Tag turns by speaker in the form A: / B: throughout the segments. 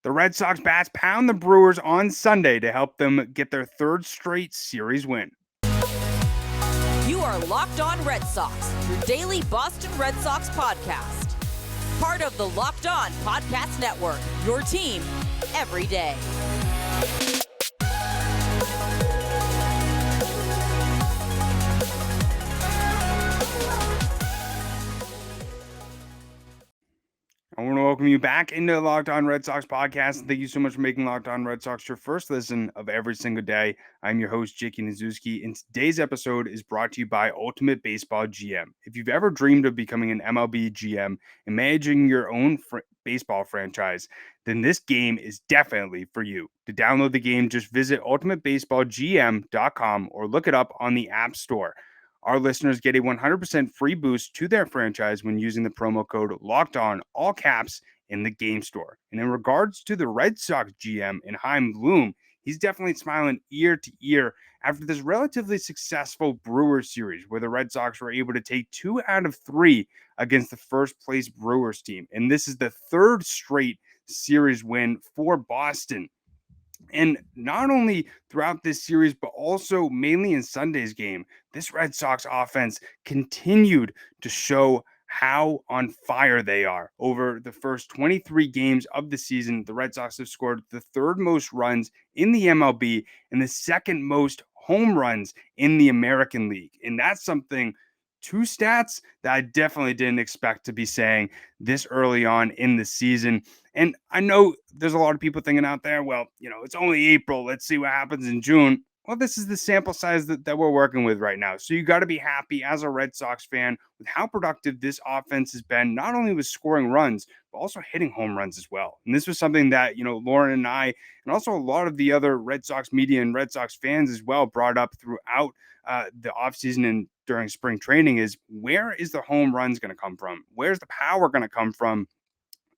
A: The Red Sox bats pound the Brewers on Sunday to help them get their third straight series win.
B: You are Locked On Red Sox, your daily Boston Red Sox podcast. Part of the Locked On Podcast Network, your team every day.
A: I want to welcome you back into the Locked On Red Sox podcast. Thank you so much for making Locked On Red Sox your first listen of every single day. I'm your host, Jake Ignaszewski, and today's episode is brought to you by Ultimate Baseball GM. If you've ever dreamed of becoming an MLB GM and managing your own baseball franchise, then this game is definitely for you. To download the game, just visit ultimatebaseballgm.com or look it up on the App Store. Our listeners get a 100% free boost to their franchise when using the promo code Locked On, all caps, in the game store. And in regards to the Red Sox GM and Chaim Bloom, he's definitely smiling ear to ear after this relatively successful Brewers series where the Red Sox were able to take 2 out of 3 against the first place Brewers team. And this is the third straight series win for Boston. And not only throughout this series, but also mainly in Sunday's game, this Red Sox offense continued to show how on fire they are. Over the first 23 games of the season, the Red Sox have scored the third most runs in the MLB and the second most home runs in the American League. And that's something, two stats that I definitely didn't expect to be saying this early on in the season. And I know there's a lot of people thinking out there, well, it's only April. Let's see what happens in June. Well, this is the sample size that we're working with right now. So you got to be happy as a Red Sox fan with how productive this offense has been, not only with scoring runs, but also hitting home runs as well. And this was something that, Lauren and I, and also a lot of the other Red Sox media and Red Sox fans as well brought up throughout the offseason and during spring training is, where is the home runs going to come from? Where's the power going to come from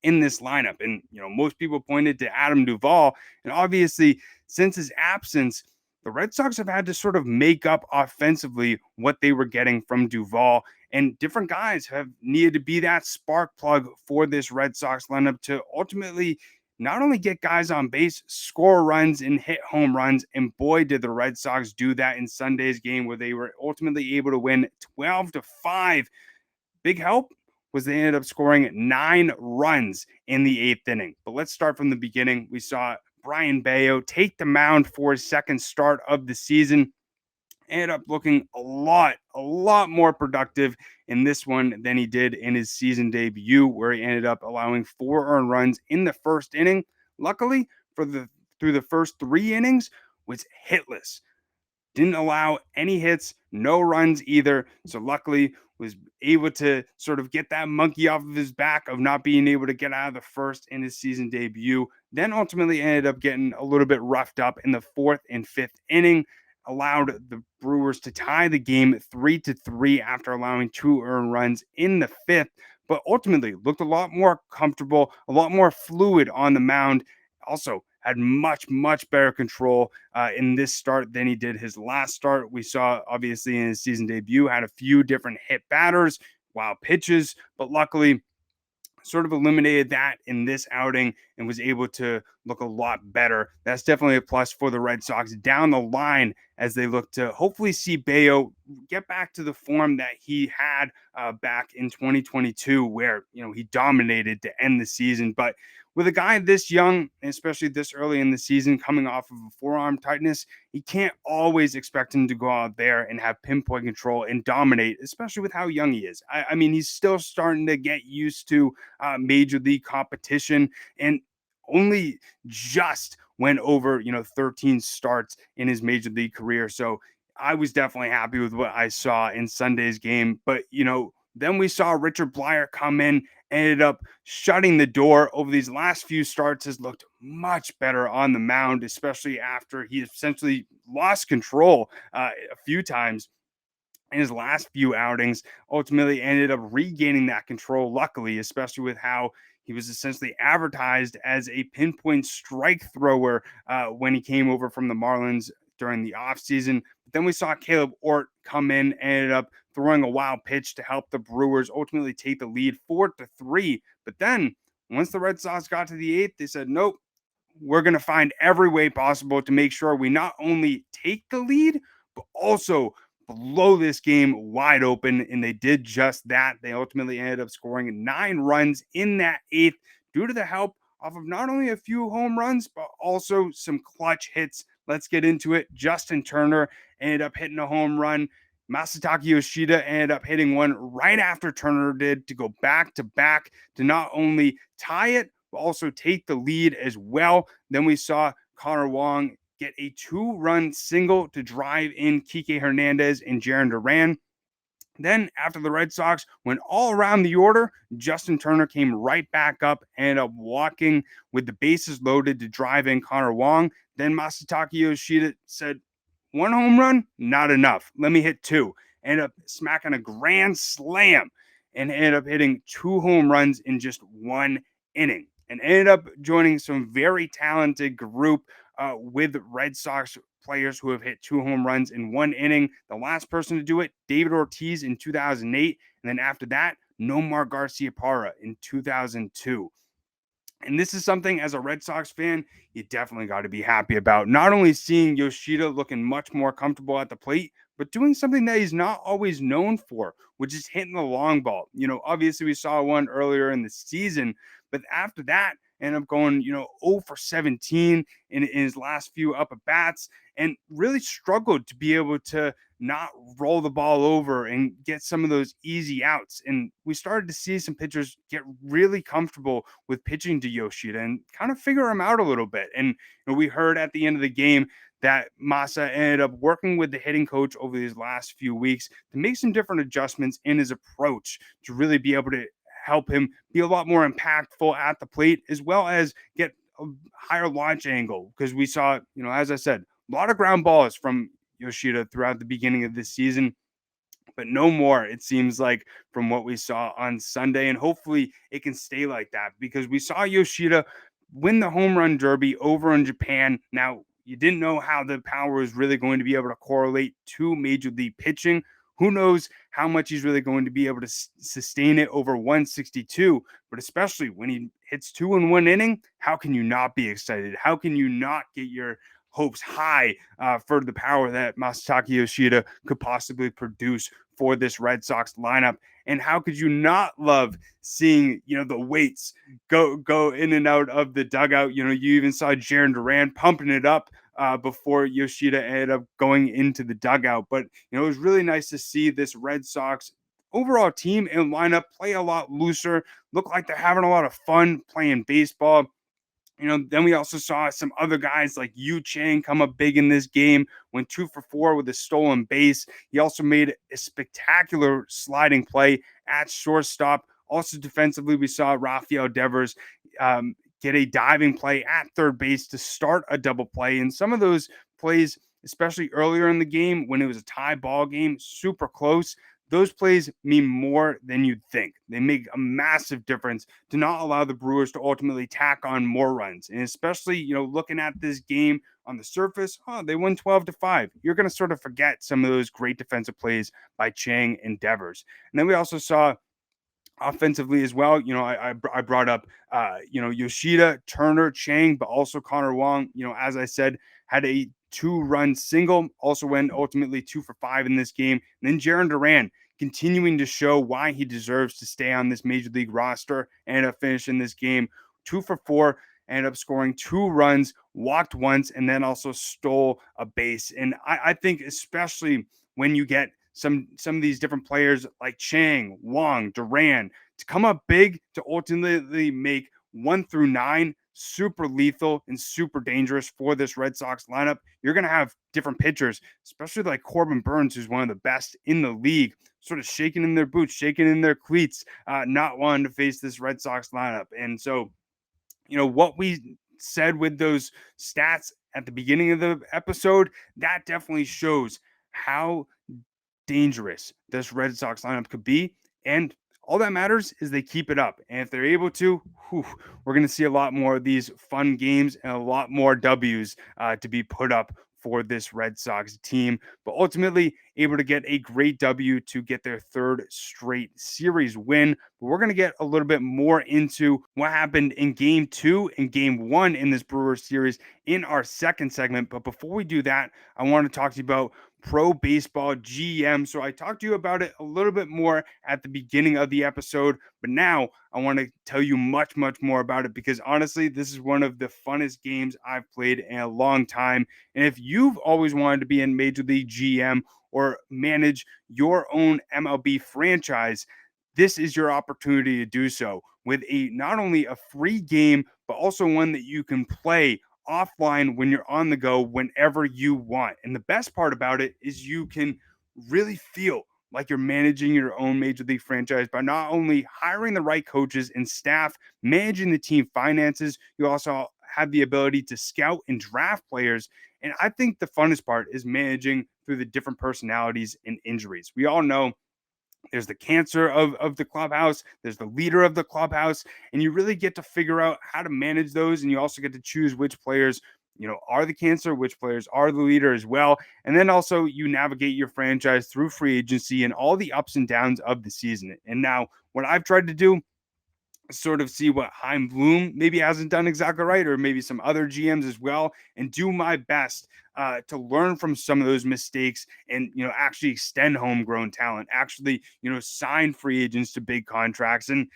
A: in this lineup? And, most people pointed to Adam Duvall. And obviously, since his absence, the Red Sox have had to sort of make up offensively what they were getting from Duvall. And different guys have needed to be that spark plug for this Red Sox lineup to ultimately not only get guys on base, score runs, and hit home runs. And boy, did the Red Sox do that in Sunday's game, where they were ultimately able to win 12-5. Big help was they ended up scoring 9 runs in the 8th inning. But let's start from the beginning. We saw Brayan Bello take the mound for his second start of the season. Ended up looking a lot more productive in this one than he did in his season debut, where he ended up allowing 4 earned runs in the first inning. Luckily, through the first 3 innings, was hitless. Didn't allow any hits, no runs either. So luckily was able to sort of get that monkey off of his back of not being able to get out of the first in his season debut. Then ultimately ended up getting a little bit roughed up in the 4th and 5th inning. Allowed the Brewers to tie the game 3-3 after allowing 2 earned runs in the 5th, but ultimately looked a lot more comfortable, a lot more fluid on the mound. Also had much better control in this start than he did his last start. We saw, obviously, in his season debut, had a few different hit batters, wild pitches, but luckily sort of eliminated that in this outing and was able to look a lot better. That's definitely a plus for the Red Sox down the line as they look to hopefully see Bello get back to the form that he had back in 2022, where, he dominated to end the season. But with a guy this young, especially this early in the season, coming off of a forearm tightness, you can't always expect him to go out there and have pinpoint control and dominate, especially with how young he is. I mean, he's still starting to get used to major league competition, and only just went over 13 starts in his major league career. So I was definitely happy with what I saw in Sunday's game. But then we saw Richard Blyer come in, ended up shutting the door over these last few starts, has looked much better on the mound, especially after he essentially lost control a few times in his last few outings. Ultimately ended up regaining that control, luckily, especially with how he was essentially advertised as a pinpoint strike thrower when he came over from the Marlins during the offseason. But then we saw Caleb Ort come in, ended up throwing a wild pitch to help the Brewers ultimately take the lead 4-3. But then once the Red Sox got to the 8th, they said, nope, we're going to find every way possible to make sure we not only take the lead, but also blow this game wide open. And they did just that. They ultimately ended up scoring 9 runs in that eighth due to the help off of not only a few home runs, but also some clutch hits. Let's get into it. Justin Turner ended up hitting a home run. Masataka Yoshida ended up hitting one right after Turner did to go back to back to not only tie it, but also take the lead as well. Then we saw Connor Wong get a 2-run single to drive in Kike Hernandez and Jarren Duran. Then, after the Red Sox went all around the order, Justin Turner came right back up, ended up walking with the bases loaded to drive in Connor Wong. Then Masataka Yoshida said, 1 home run, not enough. Let me hit 2. Ended up smacking a grand slam and ended up hitting 2 home runs in just 1 inning. And ended up joining some very talented group with Red Sox players who have hit 2 home runs in 1 inning. The last person to do it, David Ortiz in 2008. And then after that, Nomar Garciaparra in 2002. And this is something, as a Red Sox fan, you definitely got to be happy about. Not only seeing Yoshida looking much more comfortable at the plate, but doing something that he's not always known for, which is hitting the long ball. Obviously we saw one earlier in the season, but after that, ended up going, 0 for 17 in his last few up at bats, and really struggled to be able to not roll the ball over and get some of those easy outs. And we started to see some pitchers get really comfortable with pitching to Yoshida and kind of figure him out a little bit. And we heard at the end of the game that Masa ended up working with the hitting coach over these last few weeks to make some different adjustments in his approach to really be able to help him be a lot more impactful at the plate, as well as get a higher launch angle. Because we saw, as I said, a lot of ground balls from Yoshida throughout the beginning of this season, but no more, it seems like, from what we saw on Sunday. And hopefully it can stay like that, because we saw Yoshida win the home run derby over in Japan. Now, you didn't know how the power was really going to be able to correlate to major league pitching. Who knows how much he's really going to be able to sustain it over 162, but especially when he hits 2 in 1 inning, how can you not be excited? How can you not get your hopes high for the power that Masataka Yoshida could possibly produce for this Red Sox lineup? And how could you not love seeing, the weights go in and out of the dugout? You even saw Jarren Duran pumping it up before Yoshida ended up going into the dugout. But, it was really nice to see this Red Sox overall team and lineup play a lot looser, look like they're having a lot of fun playing baseball. Then we also saw some other guys like Yu Chang come up big in this game, went 2 for 4 with a stolen base. He also made a spectacular sliding play at shortstop. Also defensively, we saw Rafael Devers get a diving play at third base to start a double play. And some of those plays, especially earlier in the game when it was a tie ball game, super close, those plays mean more than you'd think. They make a massive difference to not allow the Brewers to ultimately tack on more runs. And especially, looking at this game on the surface, they won 12-5. You're going to sort of forget some of those great defensive plays by Chang and Devers. And then we also saw offensively as well, I brought up, Yoshida, Turner, Chang, but also Connor Wong, as I said, had a 2-run single, also went ultimately 2 for 5 in this game. And then Jarren Duran continuing to show why he deserves to stay on this major league roster, and up finishing this game 2 for 4, ended up scoring 2 runs, walked once, and then also stole a base. And I think especially when you get some of these different players like Chang, Wong, Duran to come up big to ultimately make 1 through 9 super lethal and super dangerous for this Red Sox lineup, you're going to have different pitchers, especially like Corbin Burnes, who's one of the best in the league, sort of shaking in their boots, shaking in their cleats, not wanting to face this Red Sox lineup. And so, what we said with those stats at the beginning of the episode, that definitely shows how dangerous this Red Sox lineup could be. And all that matters is they keep it up. And if they're able to, we're going to see a lot more of these fun games and a lot more W's to be put up for this Red Sox team, but ultimately able to get a great W to get their third straight series win. But we're going to get a little bit more into what happened in game 2 and game 1 in this Brewers series in our second segment. But before we do that, I want to talk to you about Pro Baseball GM. So I talked to you about it a little bit more at the beginning of the episode, but now I want to tell you much, much more about it because honestly, this is one of the funnest games I've played in a long time. And if you've always wanted to be in Major League GM or manage your own MLB franchise, this is your opportunity to do so with a not only a free game, but also one that you can play offline when you're on the go whenever you want. And the best part about it is you can really feel like you're managing your own major league franchise by not only hiring the right coaches and staff, managing the team finances, you also have the ability to scout and draft players. And I think the funnest part is managing through the different personalities and injuries. We all know there's the cancer of the clubhouse, there's the leader of the clubhouse, and you really get to figure out how to manage those. And you also get to choose which players, are the cancer, which players are the leader as well. And then also you navigate your franchise through free agency and all the ups and downs of the season. And now what I've tried to do, sort of see what Heim Bloom maybe hasn't done exactly right, or maybe some other GMs as well, and do my best to learn from some of those mistakes and, actually extend homegrown talent, actually, sign free agents to big contracts. And,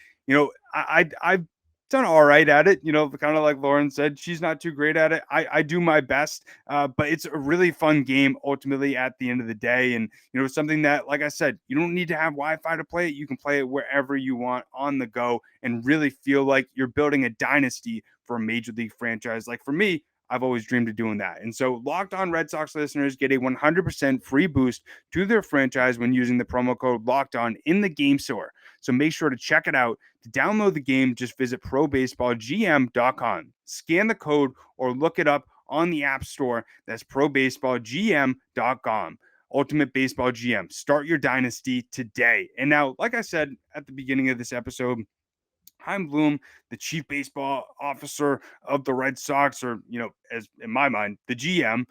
A: I've done all right at it, kind of like Lauren said, she's not too great at it. I do my best, but it's a really fun game ultimately at the end of the day. And, something that, like I said, you don't need to have Wi-Fi to play it. You can play it wherever you want on the go and really feel like you're building a dynasty for a major league franchise. Like for me, I've always dreamed of doing that. And so Locked On Red Sox listeners get a 100% free boost to their franchise when using the promo code Locked On in the game store. So make sure to check it out. To download the game, just visit probaseballgm.com. Scan the code or look it up on the App Store. That's probaseballgm.com. Ultimate Baseball GM. Start your dynasty today. And now, like I said at the beginning of this episode, Heim Bloom, the chief baseball officer of the Red Sox, or, as in my mind, the GM,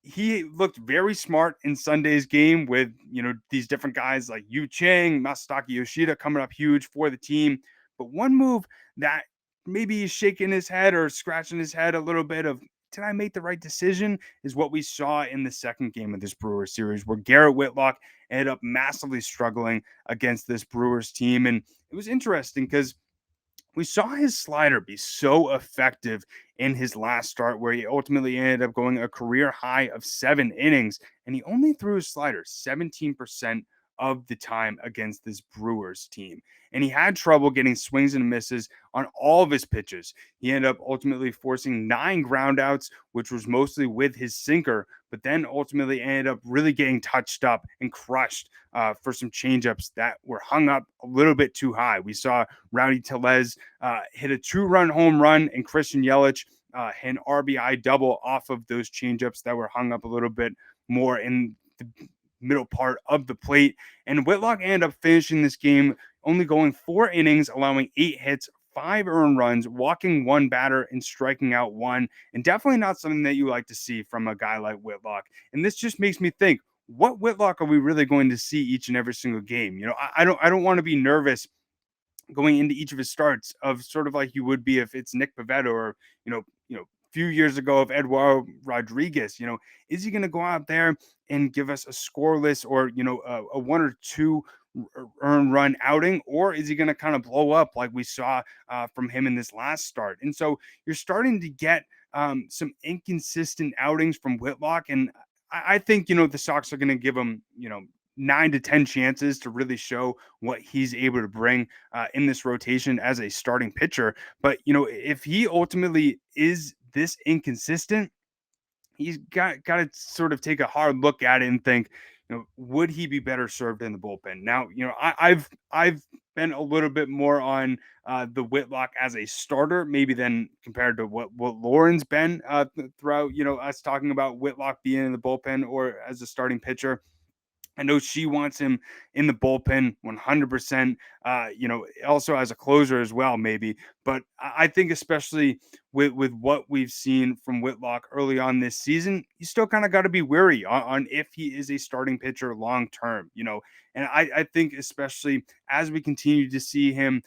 A: he looked very smart in Sunday's game with, these different guys like Yu Chang, Masataka Yoshida coming up huge for the team. But one move that maybe he's shaking his head or scratching his head a little bit of, did I make the right decision, is what we saw in the second game of this Brewers series, where Garrett Whitlock ended up massively struggling against this Brewers team. And it was interesting because we saw his slider be so effective in his last start, where he ultimately ended up going a career high of 7 innings, and he only threw his slider 17% of the time against this Brewers team. And he had trouble getting swings and misses on all of his pitches. He ended up ultimately forcing 9 groundouts, which was mostly with his sinker, but then ultimately ended up really getting touched up and crushed for some changeups that were hung up a little bit too high. We saw Rowdy Tellez hit a 2-run home run, and Christian Yelich hit an RBI double off of those changeups that were hung up a little bit more in the middle part of the plate. And Whitlock ended up finishing this game only going 4 innings, allowing 8 hits, 5 earned runs, walking 1 batter, and striking out 1. And definitely not something that you like to see from a guy like Whitlock. And this just makes me think, what Whitlock are we really going to see each and every single game? I don't want to be nervous going into each of his starts of sort of like you would be if it's Nick Pivetta or, few years ago of Eduardo Rodriguez. Is he going to go out there and give us a scoreless or, a 1 or 2 earned run outing, or is he going to kind of blow up like we saw from him in this last start? And so you're starting to get some inconsistent outings from Whitlock. And I think, the Sox are going to give him, 9 to 10 chances to really show what he's able to bring in this rotation as a starting pitcher. But, if he ultimately is this inconsistent, he's got to sort of take a hard look at it and think, would he be better served in the bullpen? Now, I've been a little bit more on the Whitlock as a starter, maybe than compared to what Lauren's been throughout, us talking about Whitlock being in the bullpen or as a starting pitcher. I know she wants him in the bullpen 100%, also as a closer as well, maybe. But I think, especially with what we've seen from Whitlock early on this season, you still kind of got to be wary on if he is a starting pitcher long term, And I think, especially as we continue to see him,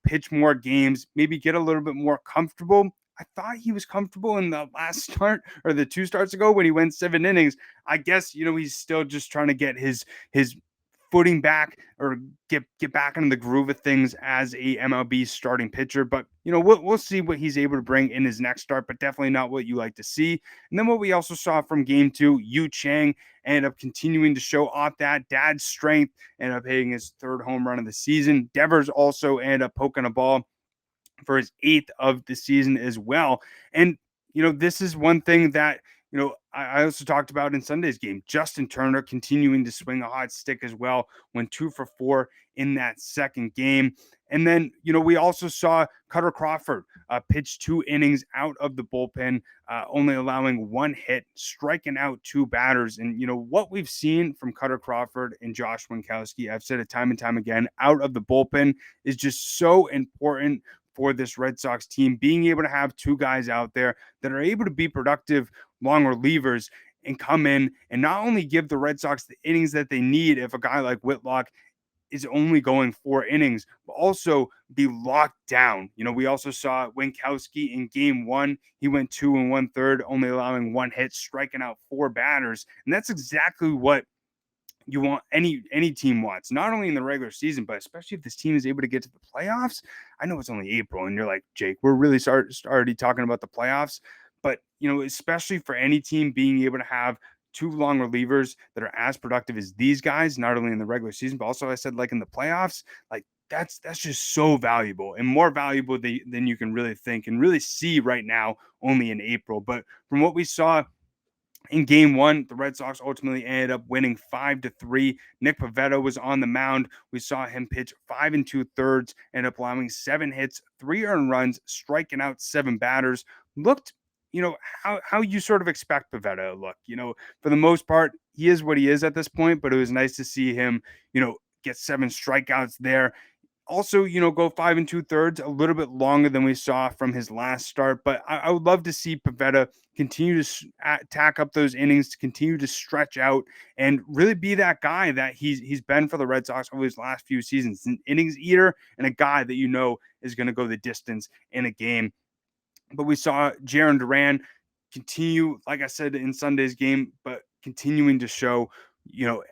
A: pitch more games, maybe get a little bit more comfortable. I thought he was comfortable in the last start or the two starts ago when he went 7 innings. I guess he's still just trying to get his footing back or get back into the groove of things as a MLB starting pitcher. But we'll see what he's able to bring in his next start, but definitely not what you like to see. And then what we also saw from game two, Yu Chang ended up continuing to show off that dad's strength, ended up hitting his third home run of the season. Devers also ended up poking a ball for his eighth of the season as well. And, this is one thing that, I also talked about in Sunday's game. Justin Turner continuing to swing a hot stick as well, went 2 for 4 in that second game. And then, we also saw Cutter Crawford pitch 2 innings out of the bullpen, only allowing 1 hit, striking out 2 batters. And, what we've seen from Cutter Crawford and Josh Winkowski, I've said it time and time again, out of the bullpen is just so important for this Red Sox team, being able to have 2 guys out there that are able to be productive long relievers and come in and not only give the Red Sox the innings that they need if a guy like Whitlock is only going 4 innings, but also be locked down. We also saw Winkowski in game one. He went 2 1/3, only allowing 1 hit, striking out 4 batters. And that's exactly what you want any team wants, not only in the regular season, but especially if this team is able to get to the playoffs. I know it's only April and you're like, Jake, we're really already talking about the playoffs, but especially for any team being able to have 2 long relievers that are as productive as these guys, not only in the regular season, but also I said like in the playoffs, like that's just so valuable and more valuable than you can really think and really see right now only in April. But from what we saw in game one, the Red Sox ultimately ended up winning 5-3. Nick Pivetta was on the mound. We saw him pitch 5 2/3, ended up allowing 7 hits, 3 earned runs, striking out 7 batters. Looked, how you sort of expect Pivetta to look. For the most part, he is what he is at this point, but it was nice to see him, get 7 strikeouts there. Also, go 5 2/3, a little bit longer than we saw from his last start. But I would love to see Pivetta continue to tack up those innings, to continue to stretch out, and really be that guy that he's been for the Red Sox over his last few seasons, an innings eater and a guy that is going to go the distance in a game. But we saw Jarren Duran continue, like I said in Sunday's game, but continuing to show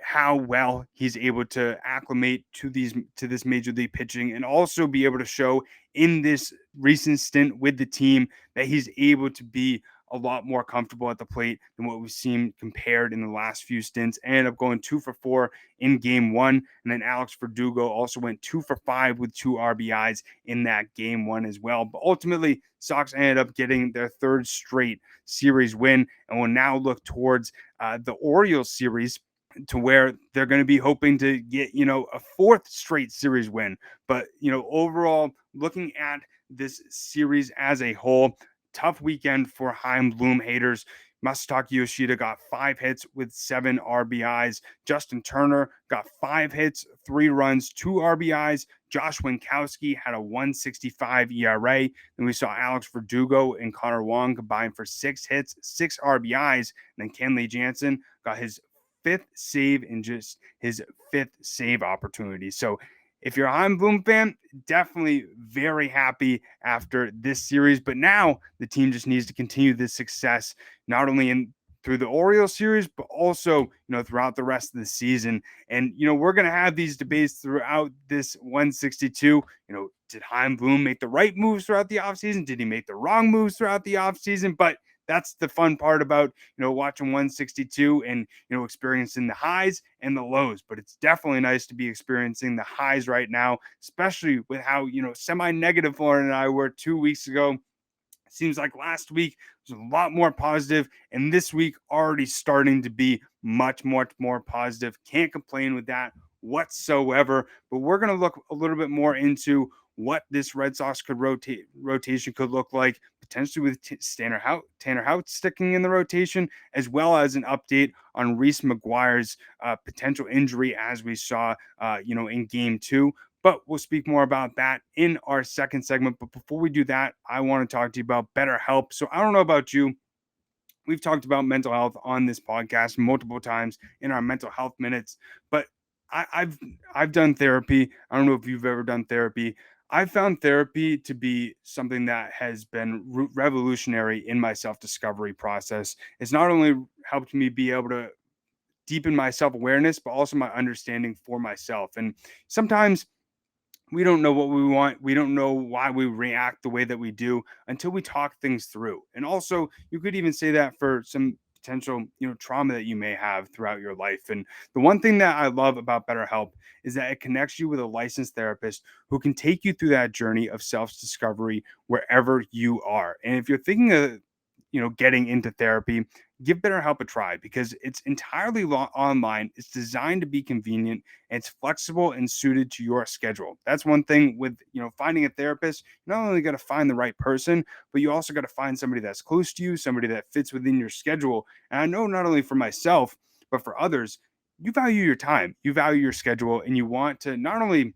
A: how well he's able to acclimate to this major league pitching, and also be able to show in this recent stint with the team that he's able to be a lot more comfortable at the plate than what we've seen compared in the last few stints. Ended up going 2 for 4 in game one. And then Alex Verdugo also went 2 for 5 with 2 RBIs in that game one as well. But ultimately, Sox ended up getting their third straight series win and will now look towards the Orioles series, to where they're going to be hoping to get, a fourth straight series win. But, overall, looking at this series as a whole, tough weekend for Chaim Bloom haters. Masataka Yoshida got 5 hits with 7 RBIs. Justin Turner got 5 hits, 3 runs, 2 RBIs. Josh Winkowski had a 1.65 ERA. Then we saw Alex Verdugo and Connor Wong combined for 6 hits, 6 RBIs. And then Kenley Jansen got his 5th save in just his 5th save opportunity. So if you're a Chaim Bloom fan, definitely very happy after this series. But now the team just needs to continue this success, not only through the Orioles series, but also, throughout the rest of the season. And, we're going to have these debates throughout this 162. Did Chaim Bloom make the right moves throughout the offseason? Did he make the wrong moves throughout the offseason? But that's the fun part about, watching 162 and, experiencing the highs and the lows. But it's definitely nice to be experiencing the highs right now, especially with how, semi-negative Lauren and I were 2 weeks ago. Seems like last week was a lot more positive, and this week already starting to be much, much more positive. Can't complain with that whatsoever. But we're going to look a little bit more into what this Red Sox rotation could look like, potentially with Tanner Houtt sticking in the rotation, as well as an update on Reese McGuire's potential injury, as we saw, in Game 2. But we'll speak more about that in our second segment. But before we do that, I want to talk to you about BetterHelp. So I don't know about you. We've talked about mental health on this podcast multiple times in our mental health minutes, but I've done therapy. I don't know if you've ever done therapy. I found therapy to be something that has been revolutionary in my self-discovery process. It's not only helped me be able to deepen my self-awareness, but also my understanding for myself. And sometimes we don't know what we want. We don't know why we react the way that we do until we talk things through. And also, you could even say that for some potential, trauma that you may have throughout your life. And the one thing that I love about BetterHelp is that it connects you with a licensed therapist who can take you through that journey of self-discovery wherever you are. And if you're thinking of, getting into therapy, give BetterHelp a try because it's entirely online. It's designed to be convenient and it's flexible and suited to your schedule. That's one thing with, finding a therapist. You not only got to find the right person, but you also got to find somebody that's close to you, somebody that fits within your schedule. And I know not only for myself, but for others, you value your time, you value your schedule, and you want to not only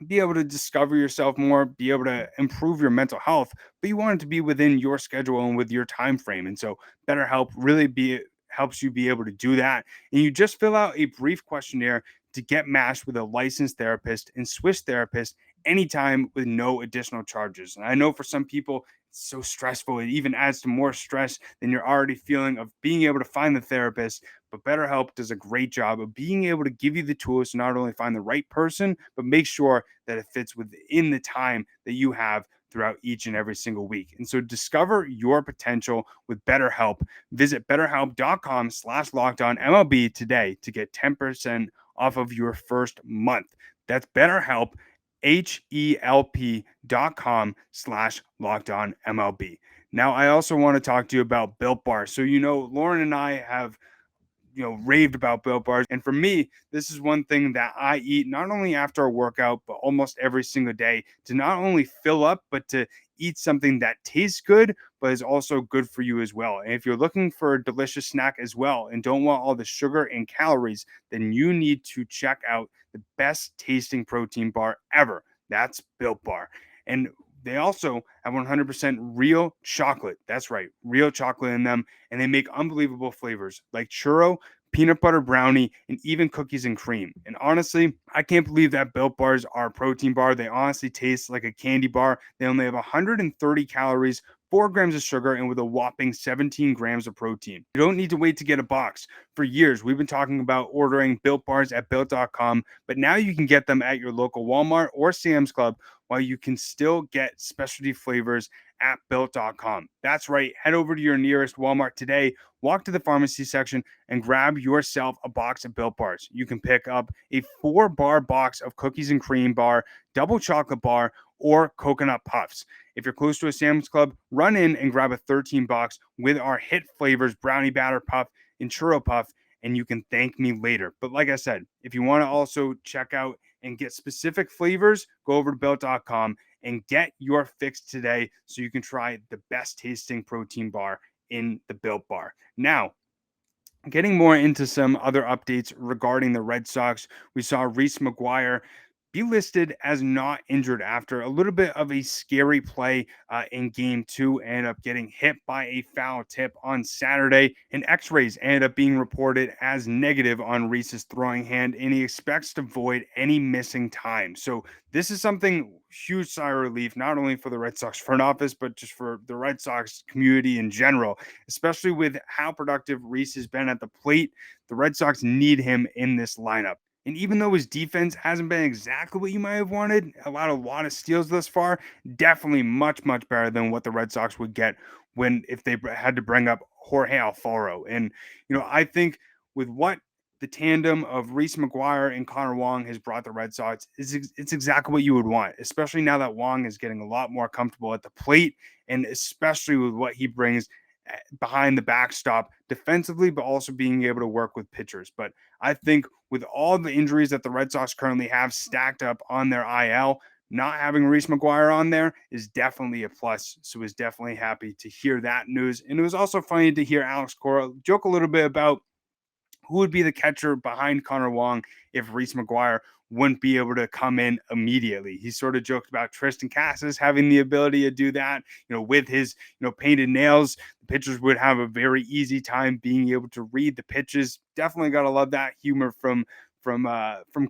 A: be able to discover yourself more, be able to improve your mental health, but you want it to be within your schedule and with your time frame. And so BetterHelp really be helps you be able to do that. And you just fill out a brief questionnaire to get matched with a licensed therapist and switch therapist anytime with no additional charges. And I know for some people it's so stressful. It even adds to more stress than you're already feeling of being able to find the therapist. But BetterHelp does a great job of being able to give you the tools to not only find the right person, but make sure that it fits within the time that you have throughout each and every single week. And so discover your potential with BetterHelp. Visit betterhelp.com/lockedonMLB today to get 10% off of your first month. That's BetterHelp, HELP.com/lockedonMLB. Now, I also want to talk to you about Built Bar. So, Lauren and I have raved about Built Bars. And for me, this is one thing that I eat not only after a workout, but almost every single day to not only fill up, but to eat something that tastes good, but is also good for you as well. And if you're looking for a delicious snack as well and don't want all the sugar and calories, then you need to check out the best tasting protein bar ever. That's Built Bar. And they also have 100% real chocolate. That's right, real chocolate in them. And they make unbelievable flavors like churro, peanut butter brownie, and even cookies and cream. And honestly, I can't believe that Built Bars are a protein bar. They honestly taste like a candy bar. They only have 130 calories, 4 grams of sugar, and with a whopping 17 grams of protein. You don't need to wait to get a box. For years, we've been talking about ordering Built Bars at Built.com, but now you can get them at your local Walmart or Sam's Club while you can still get specialty flavors at Built.com. That's right. Head over to your nearest Walmart today, walk to the pharmacy section, and grab yourself a box of Built Bars. You can pick up a 4-bar box of cookies and cream bar, double chocolate bar, or coconut puffs. If you're close to a Sam's Club, run in and grab a 13 box with our hit flavors, brownie batter puff and churro puff, and you can thank me later. But like I said, if you want to also check out and get specific flavors, go over to Built.com and get your fix today so you can try the best tasting protein bar in the Built Bar. Now, getting more into some other updates regarding the Red Sox, we saw Reese McGuire be listed as not injured after a little bit of a scary play in game 2. Ended up getting hit by a foul tip on Saturday, and x-rays ended up being reported as negative on Reese's throwing hand, and he expects to void any missing time. So this is something huge sigh of relief, not only for the Red Sox front office, but just for the Red Sox community in general, especially with how productive Reese has been at the plate. The Red Sox need him in this lineup. And even though his defense hasn't been exactly what you might have wanted, a lot of steals thus far, definitely much, much better than what the Red Sox would get if they had to bring up Jorge Alfaro. And, I think with what the tandem of Reese McGuire and Connor Wong has brought the Red Sox, it's exactly what you would want, especially now that Wong is getting a lot more comfortable at the plate, and especially with what he brings behind the backstop defensively, but also being able to work with pitchers. But I think with all the injuries that the Red Sox currently have stacked up on their IL, not having Reese McGuire on there is definitely a plus. So was definitely happy to hear that news. And it was also funny to hear Alex Cora joke a little bit about who would be the catcher behind Connor Wong if Reese McGuire wouldn't be able to come in immediately. He sort of joked about Tristan Casas having the ability to do that, with his, painted nails. The pitchers would have a very easy time being able to read the pitches. Definitely got to love that humor from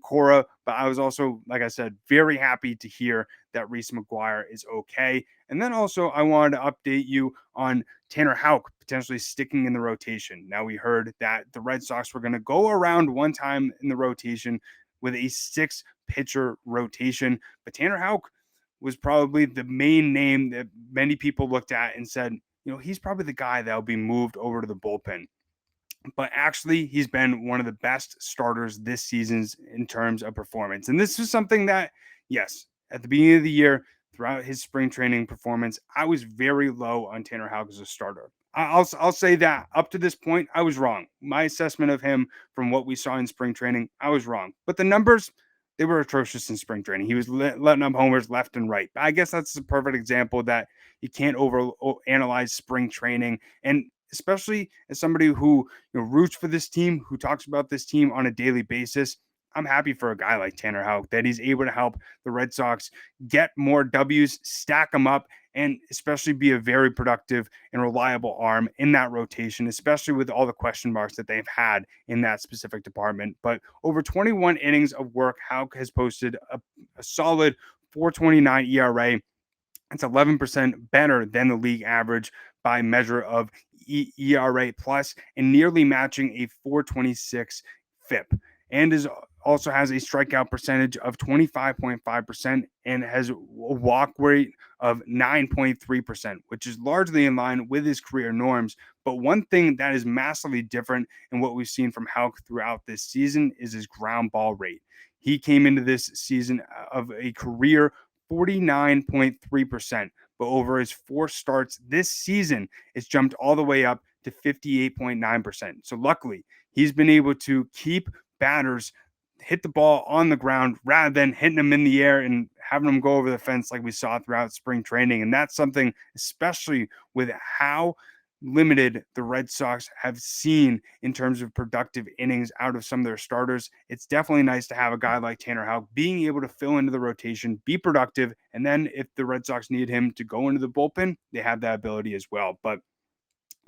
A: Cora. But I was also, like I said, very happy to hear that Reese McGuire is okay. And then also I wanted to update you on Tanner Houck potentially sticking in the rotation. Now we heard that the Red Sox were going to go around one time in the rotation with a 6-pitcher rotation, but Tanner Houck was probably the main name that many people looked at and said, he's probably the guy that'll be moved over to the bullpen. But actually, he's been one of the best starters this season in terms of performance. And this is something that, yes, at the beginning of the year, throughout his spring training performance, I was very low on Tanner Houck as a starter. I'll say that up to this point, I was wrong. My assessment of him from what we saw in spring training, I was wrong. But the numbers, they were atrocious in spring training. He was letting up homers left and right. I guess that's a perfect example that you can't over analyze spring training. And especially as somebody who roots for this team, who talks about this team on a daily basis, I'm happy for a guy like Tanner Houck that he's able to help the Red Sox get more W's, stack them up, and especially be a very productive and reliable arm in that rotation, especially with all the question marks that they've had in that specific department. But over 21 innings of work, Houck has posted a solid 4.29 ERA. It's 11% better than the league average by measure of ERA plus, and nearly matching a 4.26 FIP, and also has a strikeout percentage of 25.5% and has a walk rate of 9.3%, which is largely in line with his career norms. But one thing that is massively different in what we've seen from Houck throughout this season is his ground ball rate. He came into this season of a career 49.3%, but over his 4 starts this season, it's jumped all the way up to 58.9%. So luckily, he's been able to keep batters hit the ball on the ground rather than hitting them in the air and having them go over the fence like we saw throughout spring training. And that's something, especially with how limited the Red Sox have seen in terms of productive innings out of some of their starters. It's definitely nice to have a guy like Tanner Houck being able to fill into the rotation, be productive, and then if the Red Sox need him to go into the bullpen, they have that ability as well. But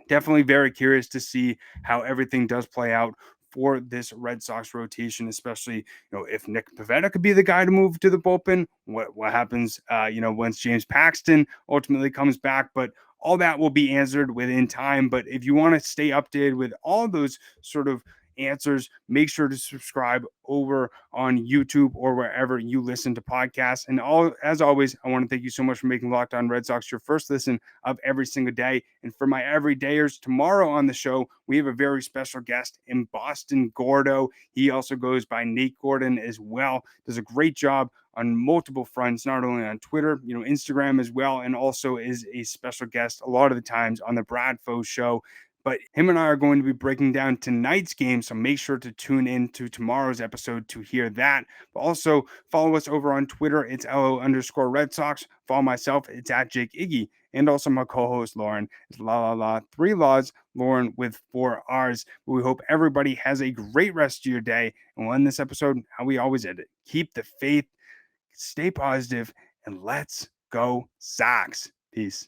A: definitely very curious to see how everything does play out for this Red Sox rotation, especially, if Nick Pivetta could be the guy to move to the bullpen, what happens, once James Paxton ultimately comes back. But all that will be answered within time. But if you want to stay updated with all those sort of answers, make sure to subscribe over on YouTube or wherever you listen to podcasts. And as always, I want to thank you so much for making Locked On Red Sox your first listen of every single day. And for my everydayers, tomorrow on the show, we have a very special guest in Boston Gordo. He also goes by Nate Gordon as well. Does a great job on multiple fronts, not only on Twitter, Instagram as well, and also is a special guest a lot of the times on the Brad Foe Show. But him and I are going to be breaking down tonight's game, so make sure to tune in to tomorrow's episode to hear that. But also follow us over on Twitter. It's LO_Red Sox. Follow myself. It's at Jake Iggy. And also my co-host Lauren. It's 3 laws, Lauren with 4 R's. But we hope everybody has a great rest of your day. And we'll end this episode how we always end it. Keep the faith, stay positive, and let's go Sox. Peace.